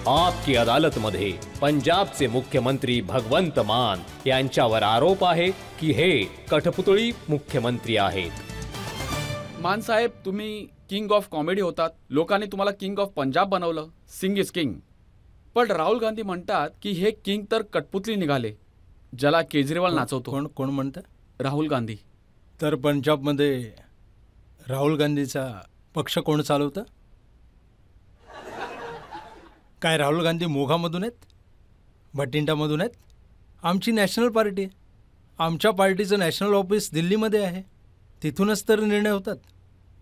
आपकी अदालतमध्ये पंजाबचे मुख्यमंत्री भगवंत मान यांच्यावर आरोप आहे की हे कठपुतळी मुख्यमंत्री आहेत। मान साहेब, तुम्ही किंग ऑफ कॉमेडी होतात, लोकांनी तुम्हाला किंग ऑफ पंजाब बनवलं, सिंग इज किंग। पण राहुल गांधी म्हणतात की हे किंग तर कठपुतली निघाले, ज्याला केजरीवाल नाचवतो। कोण कोण म्हणतं? राहुल गांधी। तर पंजाबमध्ये राहुल गांधीचा पक्ष कोण चालवतं? काय राहुल गांधी मोघामधून आहेत, भटिंडामधून आहेत? आमची नॅशनल पार्टी आहे, आमच्या पार्टीचं नॅशनल ऑफिस दिल्लीमध्ये आहे, तिथूनच तर निर्णय होतात,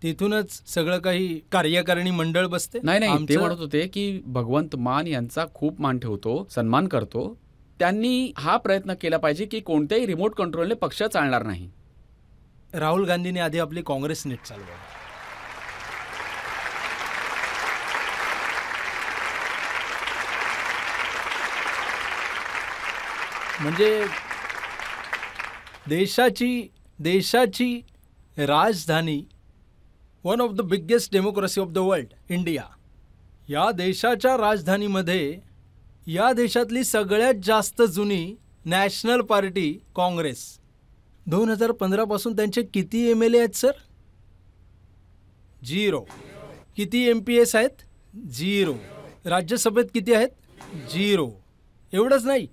तिथूनच सगळं काही कार्यकारिणी मंडळ बसते। नाही, ते म्हणत होते की भगवंत मान यांचा खूप मान ठेवतो, सन्मान करतो, त्यांनी हा प्रयत्न केला पाहिजे की कोणत्याही रिमोट कंट्रोलने पक्ष चालणार नाही। राहुल गांधीने आधी आपली काँग्रेस नीट चालवावी। म्हणजे देशाची राजधानी, one of the biggest democracy of the world, India, या देशाच्या राजधानीमध्ये या देशातली सगळ्यात जास्त जुनी नॅशनल पार्टी काँग्रेस, 2015 पासून त्यांचे किती MLA आहेत सर? 0। किती MPS आहेत? 0। राज्यसभेत किती आहेत? 0। एवढंच नाही,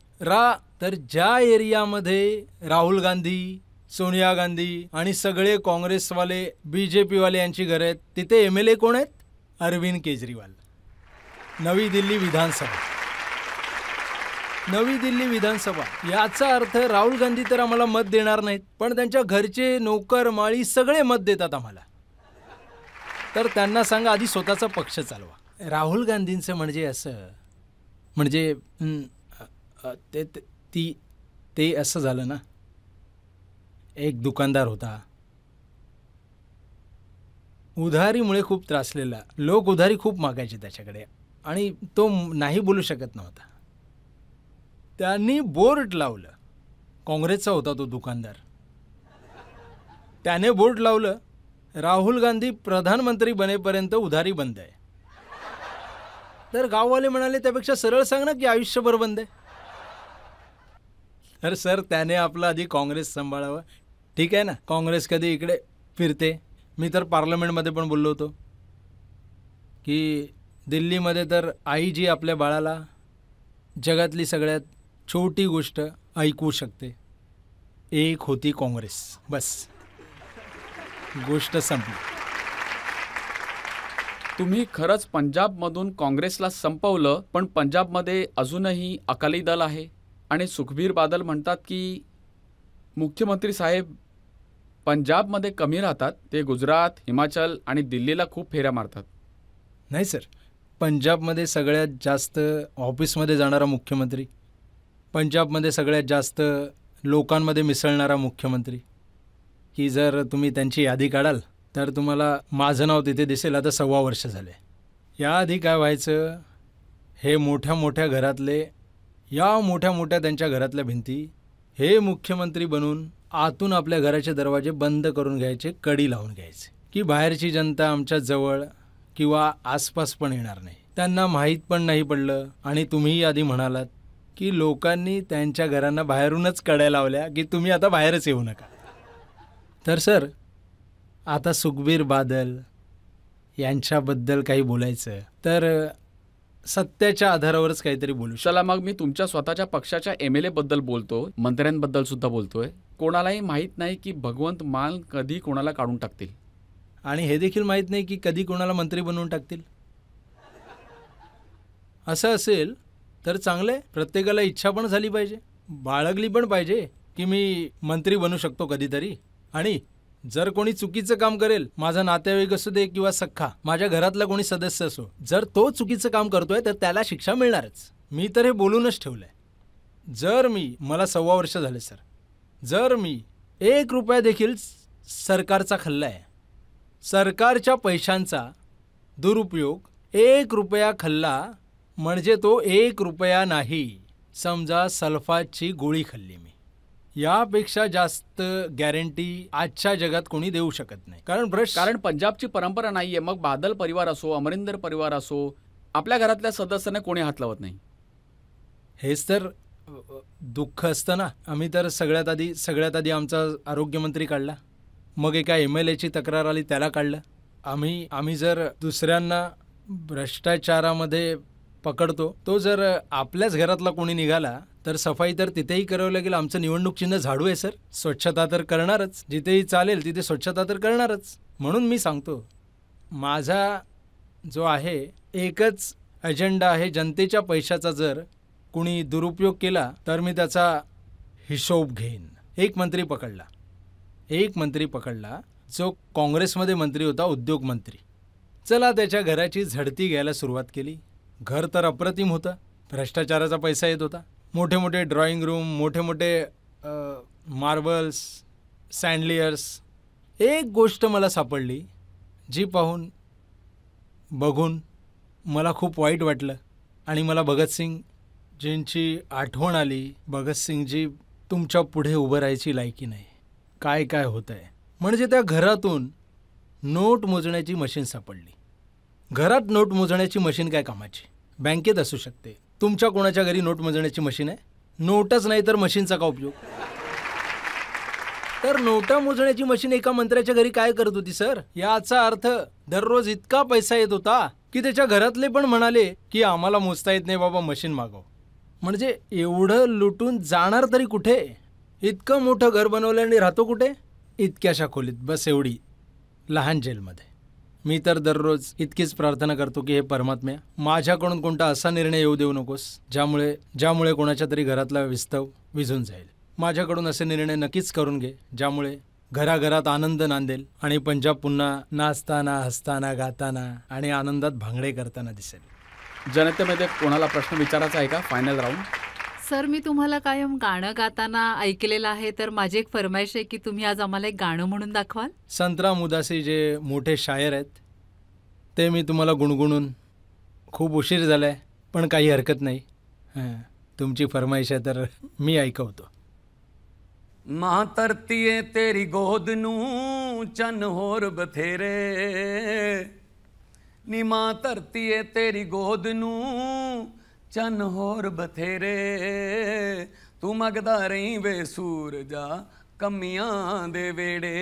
तर ज्या एरियामध्ये राहुल गांधी, सोनिया गांधी आणि सगळे काँग्रेसवाले, BJPवाले यांची घरं आहेत, तिथे MLA कोण आहेत? अरविंद केजरीवाल। नवी दिल्ली विधानसभा, याचा अर्थ राहुल गांधी तर आम्हाला मत देणार नाहीत, पण त्यांच्या घरचे नोकर माळी सगळे मत देतात आम्हाला। तर त्यांना सांगा आधी स्वतःचा पक्ष चालवा। राहुल गांधींचं म्हणजे असं, म्हणजे ते असं झालं ना, एक दुकानदार होता, उधारीमुळे खूप त्रासलेला, लोक उधारी खूप मागायचे त्याच्याकडे आणि तो नाही बोलू शकत नव्हता। त्यांनी बोर्ड लावलं, काँग्रेसचा होता तो दुकानदार, त्याने बोर्ड लावलं, राहुल गांधी प्रधानमंत्री बनेपर्यंत उधारी बंद आहे। तर गाववाले म्हणाले त्यापेक्षा सरळ सांग ना की आयुष्यभर बंद आहे। तर सर त्याने आपलं आधी काँग्रेस सांभाळावं। ठीक आहे ना, काँग्रेस कधी इकडे फिरते, मी तर पार्लमेंटमध्ये पण बोललो होतो की दिल्लीमध्ये तर आई जी आपल्या बाळाला जगातली सगळ्यात छोटी गोष्ट ऐकू शकते, एक होती काँग्रेस, बस गोष्ट संपली। तुम्ही खरंच पंजाबमधून काँग्रेसला संपवलं, पण पंजाबमध्ये अजूनही अकाली दल आहे आणि सुखबीर बादल म्हणतात की मुख्यमंत्री साहेब पंजाबमध्ये कमी राहतात, ते गुजरात, हिमाचल आणि दिल्लीला खूप फेऱ्या मारतात। नाही सर, पंजाबमध्ये सगळ्यात जास्त ऑफिसमध्ये जाणारा मुख्यमंत्री, पंजाबमध्ये सगळ्यात जास्त लोकांमध्ये मिसळणारा मुख्यमंत्री, की जर तुम्ही त्यांची यादी काढाल तर तुम्हाला माझं नाव तिथे दिसेल। आता 1.25 वर्ष झाले। याआधी काय व्हायचं, हे मोठ्या मोठ्या घरातले, या मोठ्या मोठ्या त्यांच्या घरातल्या भिंती, हे मुख्यमंत्री बनून आतून आपल्या घराचे दरवाजे बंद करून घ्यायचे, कडी लावून घ्यायचे, की बाहेरची जनता आमच्या जवळ किंवा आसपास पण येणार नाही, त्यांना माहीत पण नाही पडलं। आणि तुम्ही आधी म्हणालात की लोकांनी त्यांच्या घरांना बाहेरूनच कड्या लावल्या की तुम्ही आता बाहेरच येऊ नका। तर सर आता सुखबीर बादल यांच्याबद्दल काही बोलायचं तर सत्याच्या आधारावरच काहीतरी बोलू। चला मग मी तुमच्या स्वतःच्या पक्षाच्या MLA बद्दल बोलतो, मंत्र्यांबद्दल सुद्धा बोलतोय। कोणालाही माहीत नाही की भगवंत मान कधी कोणाला काढून टाकतील, आणि हे देखील माहीत नाही की कधी कोणाला मंत्री बनवून टाकतील। असं असेल तर चांगलं आहे, प्रत्येकाला इच्छा पण झाली पाहिजे, बाळगली पण पाहिजे की मी मंत्री बनू शकतो कधीतरी। आणि जर कोणी चुकीचं काम करेल, माझा नातेवाईक असू दे किंवा सख्खा, माझ्या घरातला कोणी सदस्य असो, जर तो चुकीचं काम करतोय तर त्याला शिक्षा मिळणारच। मी तर हे बोलूनच ठेवलंय, जर मला 1.25 वर्ष झाले सर, जर मी 1 रुपया देखील सरकारचा खाल्लाय, सरकारच्या पैशांचा दुरुपयोग 1 रुपया खाल्ला म्हणजे तो 1 रुपया नाही, समजा सल्फाची गोळी खाल्ली मी, यापेक्षा जास्त गॅरंटी आजच्या जगात कोणी देऊ शकत नाही। कारण पंजाबची परंपरा नाहीये, मग बादल परिवार असो, अमरिंदर परिवार असो आपल्या घरातल्या सदस्यांना कोणी हात लावत नाही. हेच तर दुःख असतं ना. आम्ही तर सगळ्यात आधी आमचा आरोग्यमंत्री काढला, मग एका MLAची तक्रार आली त्याला काढलं. आम्ही जर दुसऱ्यांना भ्रष्टाचारामध्ये पकडतो, तो जर आपल्याच घरातला कोणी निघाला तर सफाई तर तिथेही करावं लागेल. आमचं निवडणूक चिन्ह झाडू आहे सर. स्वच्छता तर करणारच, जिथेही चालेल तिथे स्वच्छता तर करणारच. म्हणून मी सांगतो, माझा जो आहे एकच अजेंडा आहे, जनतेच्या पैशाचा जर कुणी दुरुपयोग केला तर मी त्याचा हिशोब घेईन. एक मंत्री पकडला जो काँग्रेसमध्ये मंत्री होता, उद्योग मंत्री. चला त्याच्या घराची झडती घ्यायला सुरुवात केली. घर तर अप्रतिम होतं, भ्रष्टाचाराचा पैसा येत होता. मोठे मोठे ड्रॉइंग रूम, मोठे मोठे मार्बल्स, सँडलियर्स. एक गोष्ट मला सापडली जी बघून मला खूप वाईट वाटलं आणि मला भगतसिंगजींची आठवण आली. भगतसिंगजी तुमच्या पुढे उभं राहायची लायकी नाही. काय होत आहे म्हणजे त्या घरातून नोट मोजण्याची मशीन सापडली. घरात नोट मोजण्याची मशीन काय कामाची? बँकेत असू शकते. तुमच्या कोणाच्या घरी नोट मोजण्याची मशीन आहे? नोटच नाही तर मशीनचा का उपयोग? तर नोटा मोजण्याची मशीन एका मंत्र्याच्या घरी काय करत होती सर? याचा अर्थ दररोज इतका पैसा येत होता की त्याच्या घरातले पण म्हणाले की आम्हाला मोजता येत नाही बाबा, मशीन मागव. म्हणजे एवढं लुटून जाणार तरी कुठे? इतकं मोठं घर बनवलं आणि राहतो कुठे? इतक्याशा खोलीत, बस एवढी लहान जेलमध्ये. मी तर दररोज इतकीच प्रार्थना करतो की हे परमात्म्या, माझ्याकडून कोणता असा निर्णय येऊ देऊ नकोस ज्यामुळे कोणाच्या तरी घरातला विस्तव विझून जाईल. माझ्याकडून असे निर्णय नक्कीच करून घे ज्यामुळे घराघरात आनंद नांदेल आणि पंजाब पुन्हा नाचताना, हसताना, गाताना आणि आनंदात भांगडे करताना दिसेल. जनतेमध्ये कोणाला प्रश्न विचारायचा आहे का? Final round. सर, मी तुम्हाला कायम गाणं गाताना ऐकलेलं आहे, तर माझी एक फरमाईश आहे की तुम्ही आज आम्हाला एक गाणं म्हणून दाखवाल. संतराम उदासी जे मोठे शायर आहेत ते मी तुम्हाला गुणगुणून खूप उशीर झालाय, पण काही हरकत नाही. तुमची फरमाईश आहे तर मी ऐकवतो. मां धरतीए तेरी गोद नूं चन होर बथेरे, नी मां धरतीए तेरी गोद नूं चन होर बथेरे, तू मंगदा रही वे सूरजा कमियां दे वेड़े,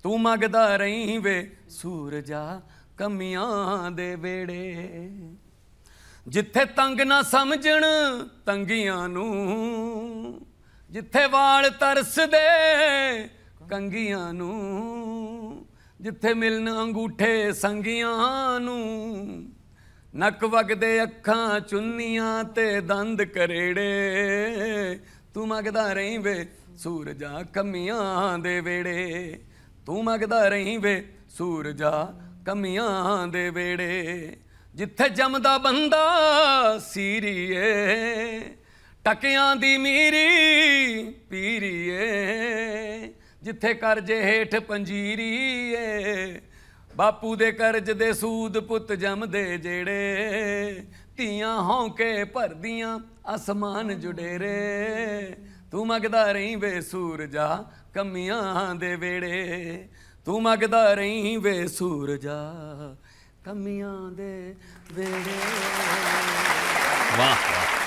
तू मंगदा रही वे सूरजा कमियां दे वेड़े, जिथे तंग ना समझण तंगियां नूं, जिथे वाल तरसदे कंगियां नूं, जिथे मिलन अंगूठे संगियां नूं, नक वगदे अखां चुन्नियां ते दंद करेड़े, तू मंगदा रही वे सूरजा कमियां दे वेड़े, तू मंगदा रही वे सूरजा कमियां दे वेड़े, जिथे जमदा बंदा सीरीए टकियां दी मीरी पीरीए, जिथे करजे हेठ पंजीरीए, बापू दे करज दे सूद पुत जमदे जेड़े, तियां होंके भरदियां आसमान जुडेरे, तू मंगदा रही वे सूरजा कमियां दे वेड़े, तू मंगदा रही वे सूरजा कमियां दे वेड़े. वाह वाह.